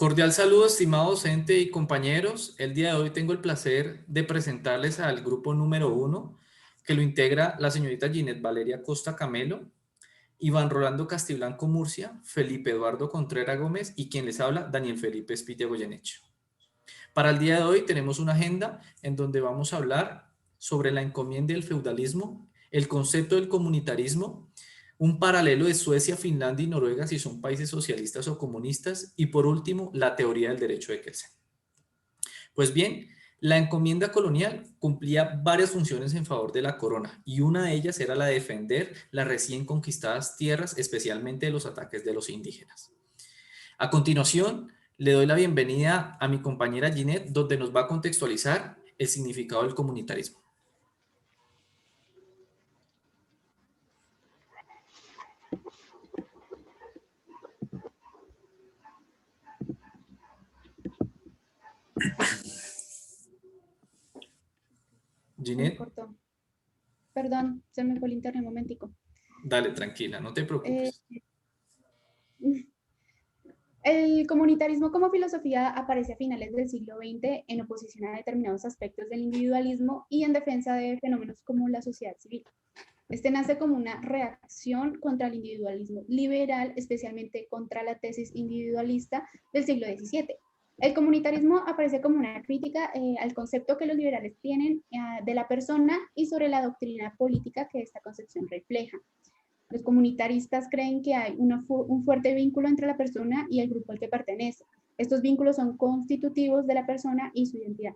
Cordial saludo, estimado docente y compañeros. El día de hoy tengo el placer de presentarles al grupo número 1, que lo integra la señorita Ginette Valeria Costa Camelo, Iván Rolando Castiblanco Murcia, Felipe Eduardo Contreras Gómez y quien les habla, Daniel Felipe Espitia Goyeneche. Para el día de hoy tenemos una agenda en donde vamos a hablar sobre la encomienda del feudalismo, el concepto del comunitarismo, un paralelo de Suecia, Finlandia y Noruega si son países socialistas o comunistas, y por último, la teoría del derecho de Kelsen. Pues bien, la encomienda colonial cumplía varias funciones en favor de la corona y una de ellas era la de defender las recién conquistadas tierras, especialmente de los ataques de los indígenas. A continuación, le doy la bienvenida a mi compañera Ginette, donde nos va a contextualizar el significado del comunitarismo. Ginette. Me cortó. Perdón, se me fue el internet un momentico. Dale, tranquila, no te preocupes. El comunitarismo como filosofía aparece a finales del siglo XX en oposición a determinados aspectos del individualismo y en defensa de fenómenos como la sociedad civil. Este nace como una reacción contra el individualismo liberal, especialmente contra la tesis individualista del siglo XVII. El comunitarismo aparece como una crítica al concepto que los liberales tienen de la persona y sobre la doctrina política que esta concepción refleja. Los comunitaristas creen que hay un fuerte vínculo entre la persona y el grupo al que pertenece. Estos vínculos son constitutivos de la persona y su identidad.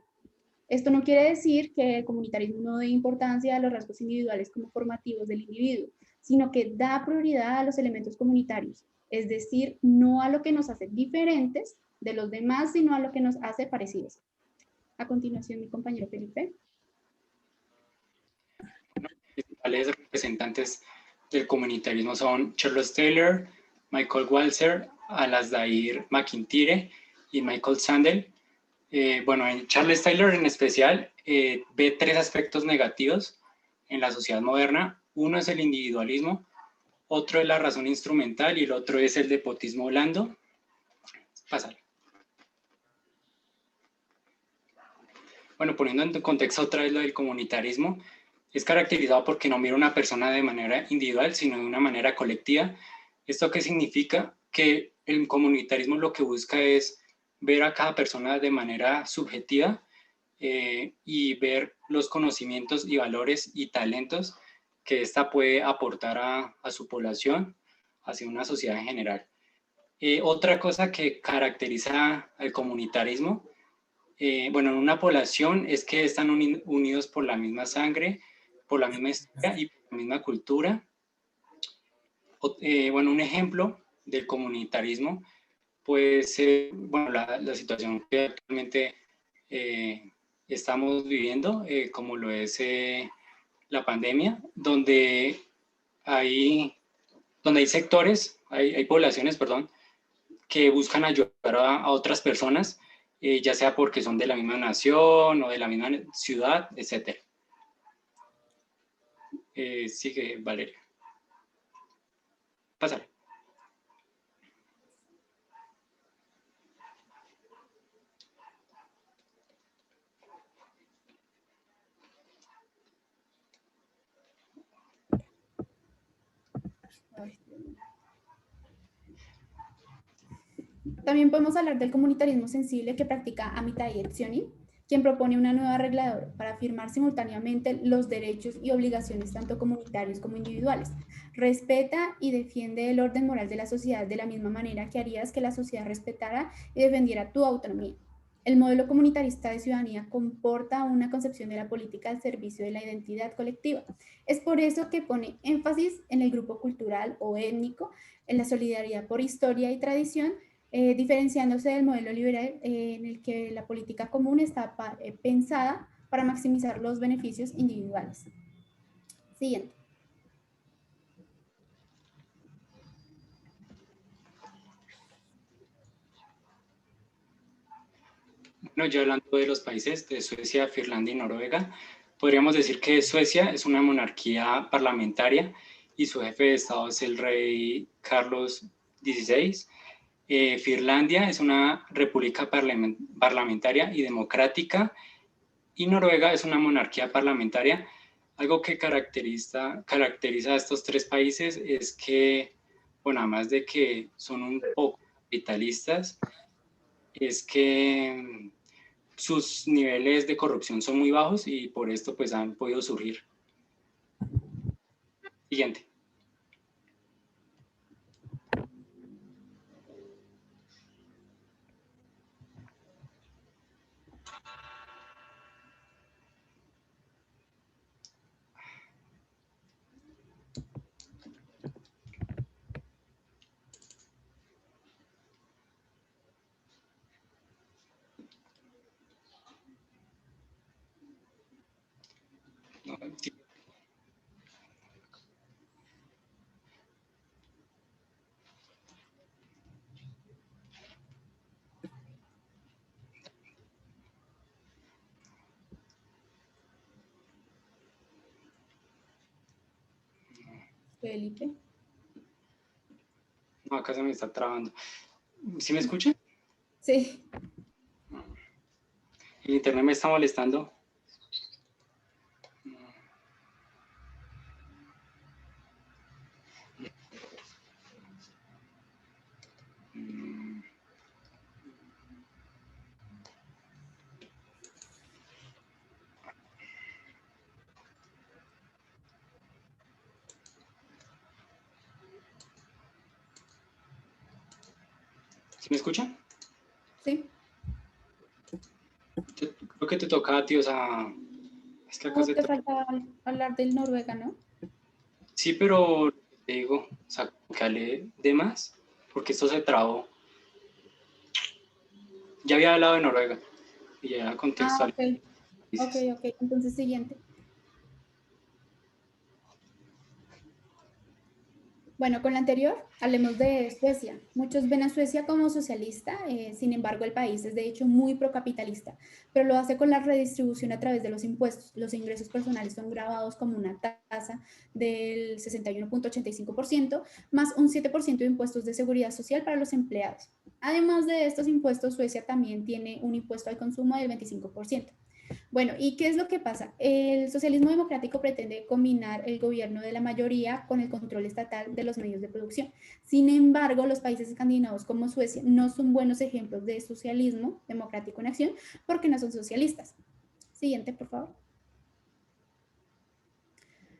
Esto no quiere decir que el comunitarismo no dé importancia a los rasgos individuales como formativos del individuo, sino que da prioridad a los elementos comunitarios, es decir, no a lo que nos hace diferentes de los demás, sino a lo que nos hace parecidos. A continuación, mi compañero Felipe. Los principales representantes del comunitarismo son Charles Taylor, Michael Walzer, Alasdair MacIntyre y Michael Sandel. En Charles Taylor en especial ve tres aspectos negativos en la sociedad moderna. Uno es el individualismo, otro es la razón instrumental y el otro es el despotismo blando. Pásale. Bueno, poniendo en contexto otra vez lo del comunitarismo, es caracterizado porque no mira a una persona de manera individual, sino de una manera colectiva. ¿Esto qué significa? Que el comunitarismo lo que busca es ver a cada persona de manera subjetiva y ver los conocimientos y valores y talentos que ésta puede aportar a su población, hacia una sociedad en general. Otra cosa que caracteriza al comunitarismo, en una población es que están unidos por la misma sangre, por la misma historia y por la misma cultura. Un ejemplo del comunitarismo puede ser la situación que actualmente estamos viviendo, como lo es la pandemia, donde hay sectores, hay poblaciones, que buscan ayudar a otras personas, ya sea porque son de la misma nación o de la misma ciudad, etc. Sigue, Valeria. Pásale. También podemos hablar del comunitarismo sensible que practica Amitai Etzioni, quien propone una nueva regla de oro para afirmar simultáneamente los derechos y obligaciones tanto comunitarios como individuales. Respeta y defiende el orden moral de la sociedad de la misma manera que harías que la sociedad respetara y defendiera tu autonomía. El modelo comunitarista de ciudadanía comporta una concepción de la política al servicio de la identidad colectiva. Es por eso que pone énfasis en el grupo cultural o étnico, en la solidaridad por historia y tradición, diferenciándose del modelo liberal en el que la política común está pensada para maximizar los beneficios individuales. Siguiente. Bueno, ya hablando de los países de Suecia, Finlandia y Noruega, podríamos decir que Suecia es una monarquía parlamentaria y su jefe de Estado es el rey Carlos XVI. Finlandia es una república parlamentaria y democrática, y Noruega es una monarquía parlamentaria. Algo que caracteriza a estos tres países es que, bueno, además de que son un poco capitalistas, es que sus niveles de corrupción son muy bajos y por esto pues han podido surgir. Siguiente. No, sí. Felipe. No, acá se me está trabando. ¿Sí me escuchan? Sí. El internet me está molestando. ¿Sí me escuchan? Sí. Creo que te toca a ti, o sea, es que acá No, se te falta hablar del Noruega, ¿no? Sí, pero te digo, o sea, que hable de más, porque esto se trabó. Ya había hablado de Noruega y ya Ah, contextual. ok. Ok, ok. Entonces, siguiente. Bueno, con la anterior, hablemos de Suecia. Muchos ven a Suecia como socialista, sin embargo, el país es de hecho muy procapitalista, pero lo hace con la redistribución a través de los impuestos. Los ingresos personales son grabados como una tasa del 61.85%, más un 7% de impuestos de seguridad social para los empleados. Además de estos impuestos, Suecia también tiene un impuesto al consumo del 25%. Bueno, ¿y qué es lo que pasa? El socialismo democrático pretende combinar el gobierno de la mayoría con el control estatal de los medios de producción. Sin embargo, los países escandinavos como Suecia no son buenos ejemplos de socialismo democrático en acción porque no son socialistas. Siguiente, por favor.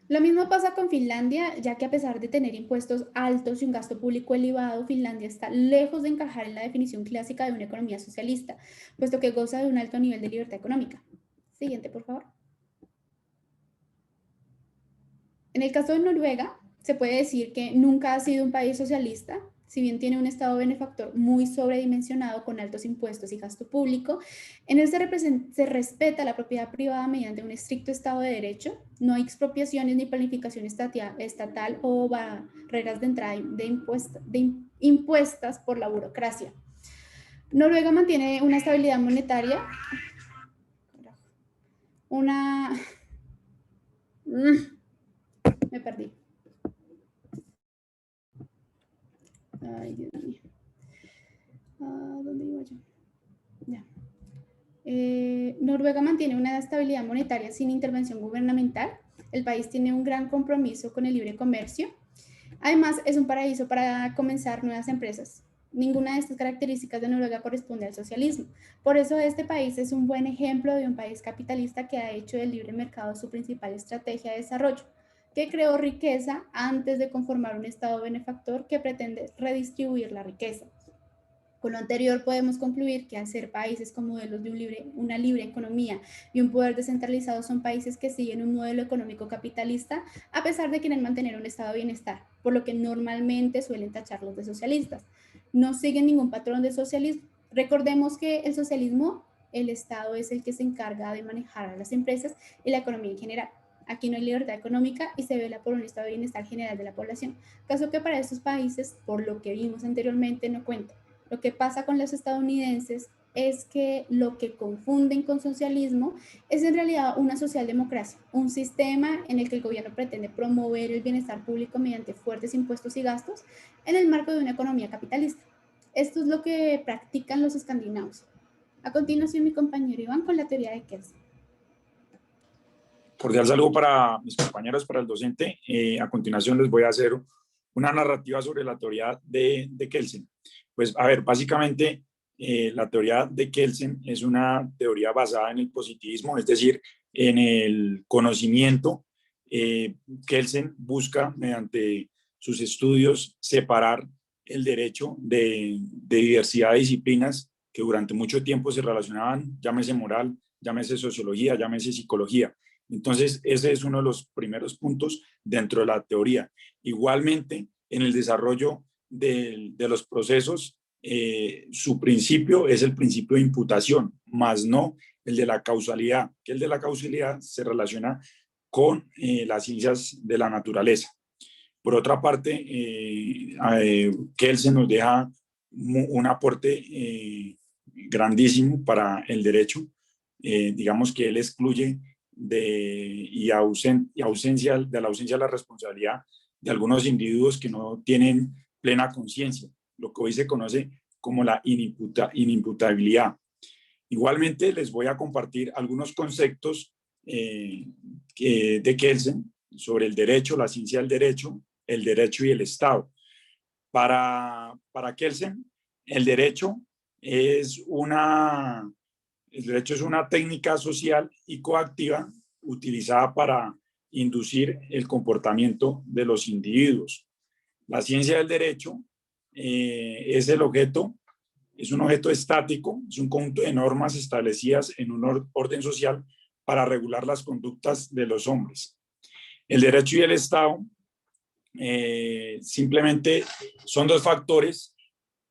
Lo mismo pasa con Finlandia, ya que a pesar de tener impuestos altos y un gasto público elevado, Finlandia está lejos de encajar en la definición clásica de una economía socialista, puesto que goza de un alto nivel de libertad económica. Siguiente, por favor. En el caso de Noruega, se puede decir que nunca ha sido un país socialista, si bien tiene un Estado benefactor muy sobredimensionado con altos impuestos y gasto público. En él se respeta la propiedad privada mediante un estricto Estado de Derecho, no hay expropiaciones ni planificación estatal o barreras de entrada impuestas por la burocracia. Noruega mantiene una estabilidad monetaria, me perdí. Ay, Dios mío. ¿Dónde iba yo? Ya. Noruega mantiene una estabilidad monetaria sin intervención gubernamental. El país tiene un gran compromiso con el libre comercio. Además, es un paraíso para comenzar nuevas empresas. Ninguna de estas características de Noruega corresponde al socialismo. Por eso este país es un buen ejemplo de un país capitalista que ha hecho del libre mercado su principal estrategia de desarrollo, que creó riqueza antes de conformar un Estado benefactor que pretende redistribuir la riqueza. Con lo anterior podemos concluir que al ser países con modelos de una libre economía y un poder descentralizado son países que siguen un modelo económico capitalista a pesar de querer mantener un estado de bienestar, por lo que normalmente suelen tacharlos de socialistas. No siguen ningún patrón de socialismo. Recordemos que el socialismo, el Estado es el que se encarga de manejar a las empresas y la economía en general. Aquí no hay libertad económica y se vela por un estado de bienestar general de la población, caso que para estos países, por lo que vimos anteriormente, no cuenta. Lo que pasa con los estadounidenses es que lo que confunden con socialismo es en realidad una socialdemocracia, un sistema en el que el gobierno pretende promover el bienestar público mediante fuertes impuestos y gastos en el marco de una economía capitalista. Esto es lo que practican los escandinavos. A continuación, mi compañero Iván con la teoría de Kelsen. Cordial saludo para mis compañeros, para el docente. A continuación les voy a hacer una narrativa sobre la teoría de Kelsen. Pues, a ver, básicamente la teoría de Kelsen es una teoría basada en el positivismo, es decir, en el conocimiento. Kelsen busca, mediante sus estudios, separar el derecho de diversidad de disciplinas que durante mucho tiempo se relacionaban, llámese moral, llámese sociología, llámese psicología. Entonces, ese es uno de los primeros puntos dentro de la teoría. Igualmente, en el desarrollo de los procesos, su principio es el principio de imputación, más no el de la causalidad, que el de la causalidad se relaciona con las ciencias de la naturaleza. Por otra parte, Kelsen nos deja un aporte grandísimo para el derecho. Digamos que él excluye y ausencia de la responsabilidad de algunos individuos que no tienen plena conciencia, lo que hoy se conoce como la inimputabilidad. Igualmente les voy a compartir algunos conceptos de Kelsen sobre el derecho, la ciencia del derecho, el derecho y el Estado. Para Kelsen, el derecho es una técnica social y coactiva utilizada para inducir el comportamiento de los individuos. La ciencia del derecho es un objeto estático, es un conjunto de normas establecidas en un orden social para regular las conductas de los hombres. El derecho y el Estado simplemente son dos factores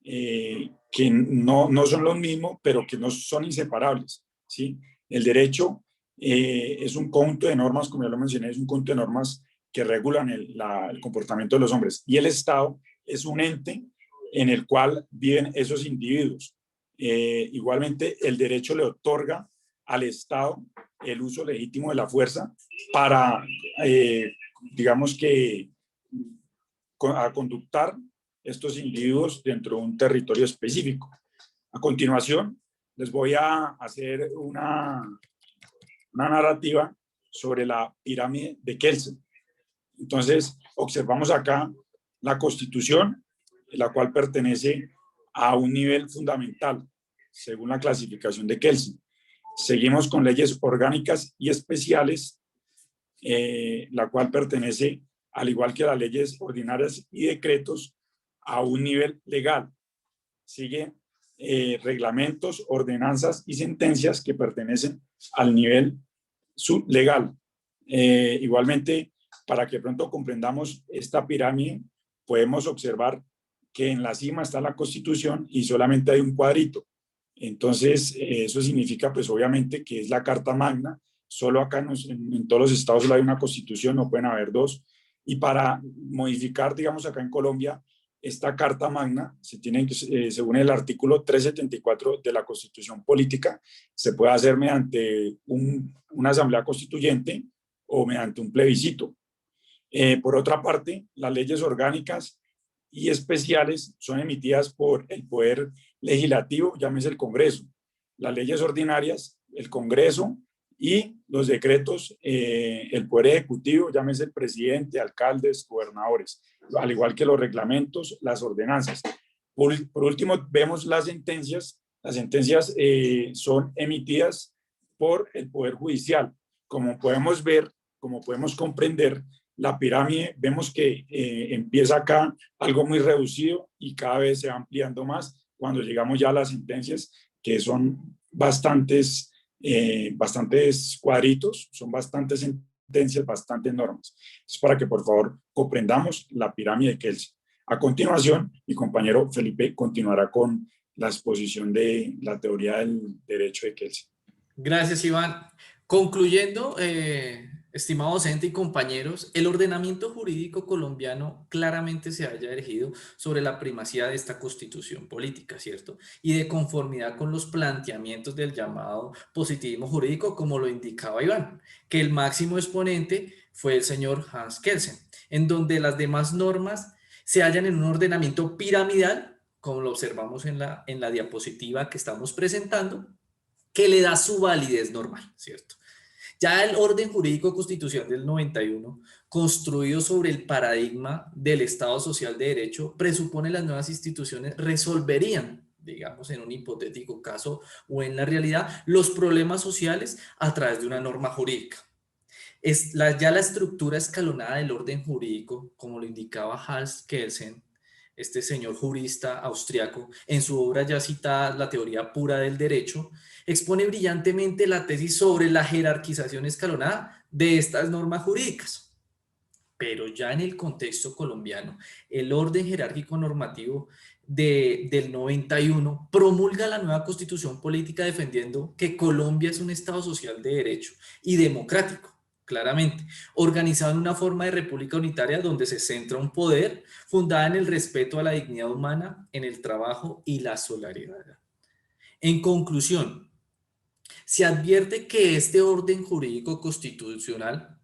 que no son los mismos, pero que no son inseparables, ¿sí? El derecho es un conjunto de normas, como ya lo mencioné, es un conjunto de normas que regulan el comportamiento de los hombres. Y el Estado es un ente en el cual viven esos individuos. Igualmente, el derecho le otorga al Estado el uso legítimo de la fuerza para, digamos que, a conductar estos individuos dentro de un territorio específico. A continuación, les voy a hacer una narrativa sobre la pirámide de Kelsen. Entonces, observamos acá la Constitución, la cual pertenece a un nivel fundamental, según la clasificación de Kelsen. Seguimos con leyes orgánicas y especiales, la cual pertenece, al igual que las leyes ordinarias y decretos, a un nivel legal. Sigue reglamentos, ordenanzas y sentencias que pertenecen al nivel sublegal. Igualmente, para que pronto comprendamos esta pirámide, podemos observar que en la cima está la Constitución y solamente hay un cuadrito. Entonces, eso significa, pues obviamente, que es la Carta Magna. Solo acá en todos los estados solo hay una Constitución, no pueden haber dos. Y para modificar, digamos, acá en Colombia, esta Carta Magna, según el artículo 374 de la Constitución Política, se puede hacer mediante una asamblea constituyente o mediante un plebiscito. Por otra parte, las leyes orgánicas y especiales son emitidas por el Poder Legislativo, llámese el Congreso. Las leyes ordinarias, el Congreso, y los decretos, el Poder Ejecutivo, llámese el presidente, alcaldes, gobernadores, al igual que los reglamentos, las ordenanzas. Por último, vemos las sentencias. Las sentencias son emitidas por el Poder Judicial. Como podemos ver, como podemos comprender, la pirámide, vemos que empieza acá algo muy reducido y cada vez se va ampliando más cuando llegamos ya a las sentencias, que son bastantes cuadritos, son bastantes sentencias, bastantes normas. Es para que por favor comprendamos la pirámide de Kelsen. A continuación, mi compañero Felipe continuará con la exposición de la teoría del derecho de Kelsen. Gracias, Iván. Concluyendo, estimado docente y compañeros, el ordenamiento jurídico colombiano claramente se haya erigido sobre la primacía de esta constitución política, ¿cierto? Y de conformidad con los planteamientos del llamado positivismo jurídico, como lo indicaba Iván, que el máximo exponente fue el señor Hans Kelsen, en donde las demás normas se hallan en un ordenamiento piramidal como lo observamos en la diapositiva que estamos presentando, que le da su validez normal, ¿cierto? Ya el orden jurídico constitucional del 91, construido sobre el paradigma del Estado Social de Derecho, presupone las nuevas instituciones resolverían, digamos, en un hipotético caso o en la realidad, los problemas sociales a través de una norma jurídica. Ya la estructura escalonada del orden jurídico, como lo indicaba Hans Kelsen, este señor jurista austriaco, en su obra ya citada La teoría pura del derecho, expone brillantemente la tesis sobre la jerarquización escalonada de estas normas jurídicas. Pero ya en el contexto colombiano, el orden jerárquico normativo del 91 promulga la nueva constitución política defendiendo que Colombia es un Estado social de derecho y democrático, claramente, organizado en una forma de república unitaria donde se centra un poder fundada en el respeto a la dignidad humana, en el trabajo y la solidaridad. En conclusión, se advierte que este orden jurídico constitucional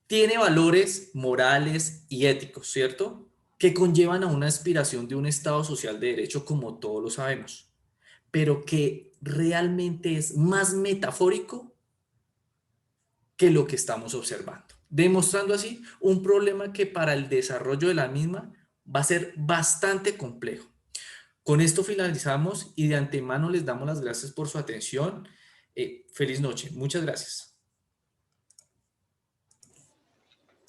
tiene valores morales y éticos, ¿cierto? Que conllevan a una aspiración de un Estado social de derecho, como todos lo sabemos, pero que realmente es más metafórico que lo que estamos observando, demostrando así un problema que para el desarrollo de la misma va a ser bastante complejo. Con esto finalizamos y de antemano les damos las gracias por su atención. Feliz noche. Muchas gracias.